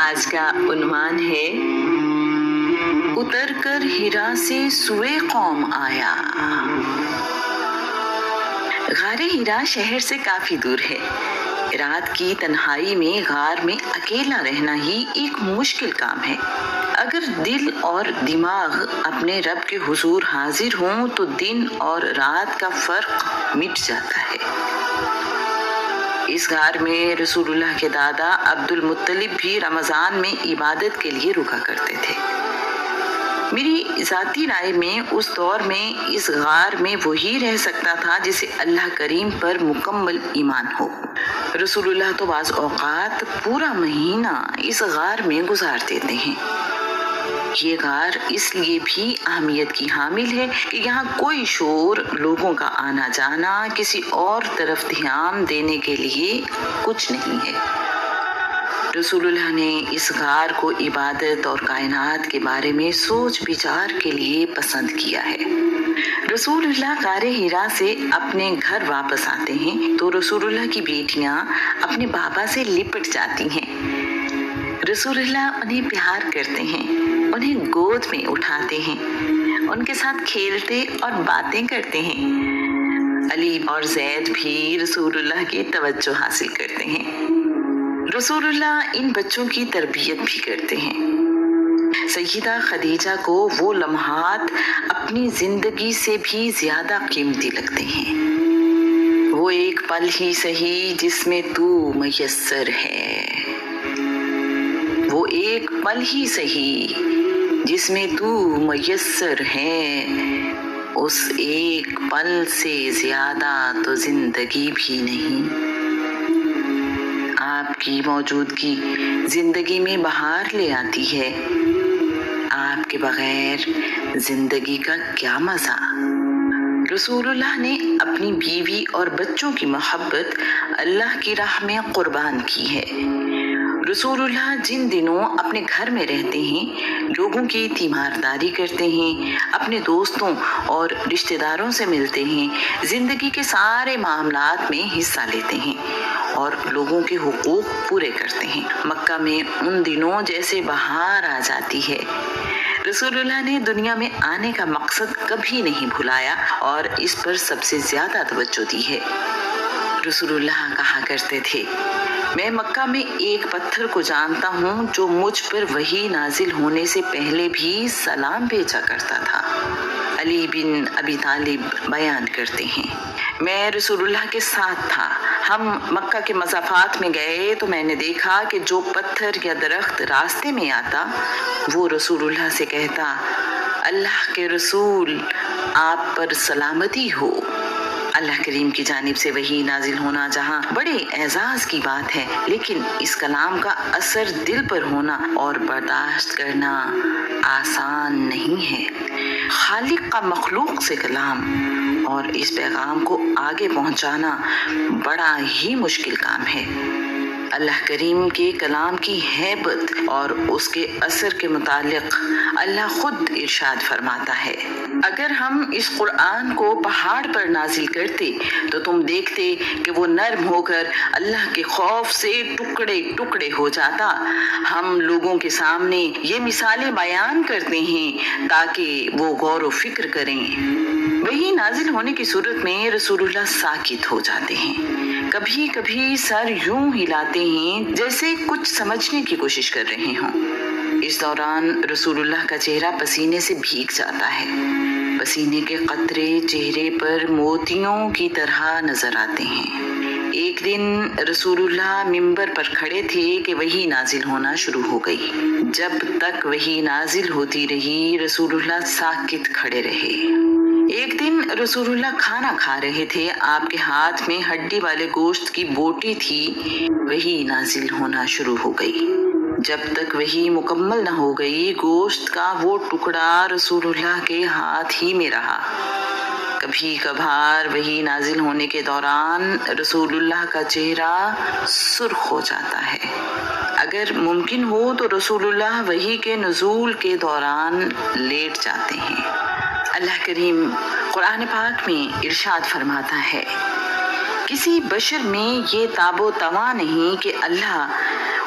آج کا عنوان ہے اتر کر ہیرا سے سوئے قوم آیا۔ غار ہیرا شہر سے کافی دور ہے۔ رات کی تنہائی میں غار میں اکیلا رہنا ہی ایک مشکل کام ہے۔ اگر دل اور دماغ اپنے رب کے حضور حاضر ہوں تو دن اور رات کا فرق مٹ جاتا ہے۔ اس غار میں رسول اللہ کے دادا عبد المطلب بھی رمضان میں عبادت کے لیے رکا کرتے تھے۔ میری ذاتی رائے میں اس دور میں اس غار میں وہی رہ سکتا تھا جسے اللہ کریم پر مکمل ایمان ہو۔ رسول اللہ تو بعض اوقات پورا مہینہ اس غار میں گزار دیتے ہیں۔ یہ غار اس لیے بھی اہمیت کی حامل ہے کہ یہاں کوئی شور، لوگوں کا آنا جانا، کسی اور طرف دھیان دینے کے لیے کچھ نہیں ہے۔ رسول اللہ نے اس غار کو عبادت اور کائنات کے بارے میں سوچ بچار کے لیے پسند کیا ہے۔ رسول اللہ غار ہیرا سے اپنے گھر واپس آتے ہیں تو رسول اللہ کی بیٹیاں اپنے بابا سے لپٹ جاتی ہیں۔ رسول اللہ انہیں پیار کرتے ہیں، انہیں گود میں اٹھاتے ہیں، ان کے ساتھ کھیلتے اور باتیں کرتے ہیں۔ علی اور زید بھی رسول اللہ کی توجہ حاصل کرتے ہیں۔ رسول اللہ ان بچوں کی تربیت بھی کرتے ہیں۔ سیدہ خدیجہ کو وہ لمحات اپنی زندگی سے بھی زیادہ قیمتی لگتے ہیں۔ وہ ایک پل ہی سہی جس میں تو میسر ہے، وہ ایک پل ہی سہی جس میں تو میسر ہے، اس ایک پل سے زیادہ تو زندگی بھی نہیں۔ آپ کی موجودگی زندگی میں بہار لے آتی ہے، آپ کے بغیر زندگی کا کیا مزہ۔ رسول اللہ نے اپنی بیوی اور بچوں کی محبت اللہ کی راہ میں قربان کی ہے۔ رسول اللہ جن دنوں اپنے گھر میں رہتے ہیں، لوگوں کی تیمارداری کرتے ہیں، اپنے دوستوں اور رشتہ داروں سے ملتے ہیں، زندگی کے سارے معاملات میں حصہ لیتے ہیں اور لوگوں کے حقوق پورے کرتے ہیں۔ مکہ میں ان دنوں جیسے بہار آ جاتی ہے۔ رسول اللہ نے دنیا میں آنے کا مقصد کبھی نہیں بھلایا اور اس پر سب سے زیادہ توجہ دی ہے۔ رسول اللہ کہا کرتے تھے، میں مکہ میں ایک پتھر کو جانتا ہوں جو مجھ پر وحی نازل ہونے سے پہلے بھی سلام بھیجا کرتا تھا۔ علی بن ابی طالب بیان کرتے ہیں، میں رسول اللہ کے ساتھ تھا۔ ہم مکہ کے مضافات میں گئے تو میں نے دیکھا کہ جو پتھر یا درخت راستے میں آتا وہ رسول اللہ سے کہتا، اللہ کے رسول آپ پر سلامتی ہو۔ اللہ کریم کی جانب سے وحی نازل ہونا جہاں بڑے اعزاز کی بات ہے، لیکن اس کلام کا اثر دل پر ہونا اور برداشت کرنا آسان نہیں ہے۔ خالق کا مخلوق سے کلام اور اس پیغام کو آگے پہنچانا بڑا ہی مشکل کام ہے۔ اللہ کریم کے کلام کی ہیبت اور اس کے اثر کے متعلق اللہ خود ارشاد فرماتا ہے، اگر ہم اس قرآن کو پہاڑ پر نازل کرتے تو تم دیکھتے کہ وہ نرم ہو کر اللہ کے خوف سے ٹکڑے ٹکڑے ہو جاتا۔ ہم لوگوں کے سامنے یہ مثالیں بیان کرتے ہیں تاکہ وہ غور و فکر کریں۔ وہی نازل ہونے کی صورت میں رسول اللہ ساکت ہو جاتے ہیں، کبھی کبھی سر یوں ہلاتے ہیں جیسے کچھ سمجھنے کی کوشش کر رہے ہوں۔ اس دوران رسول اللہ کا چہرہ پسینے سے بھیگ جاتا ہے، پسینے کے قطرے چہرے پر موتیوں کی طرح نظر آتے ہیں۔ ایک دن رسول اللہ منبر پر کھڑے تھے کہ وحی نازل ہونا شروع ہو گئی۔ جب تک وحی نازل ہوتی رہی رسول اللہ ساکت کھڑے رہے۔ ایک دن رسول اللہ کھانا کھا رہے تھے، آپ کے ہاتھ میں ہڈی والے گوشت کی بوٹی تھی، وحی نازل ہونا شروع ہو گئی۔ جب تک وحی مکمل نہ ہو گئی گوشت کا وہ ٹکڑا رسول اللہ کے ہاتھ ہی میں رہا۔ کبھی کبھار وحی نازل ہونے کے دوران رسول اللہ کا چہرہ سرخ ہو جاتا ہے۔ اگر ممکن ہو تو رسول اللہ وحی کے نزول کے دوران لیٹ جاتے ہیں۔ اللہ کریم قرآن پاک میں ارشاد فرماتا ہے، کسی بشر میں یہ تاب و تواں نہیں کہ اللہ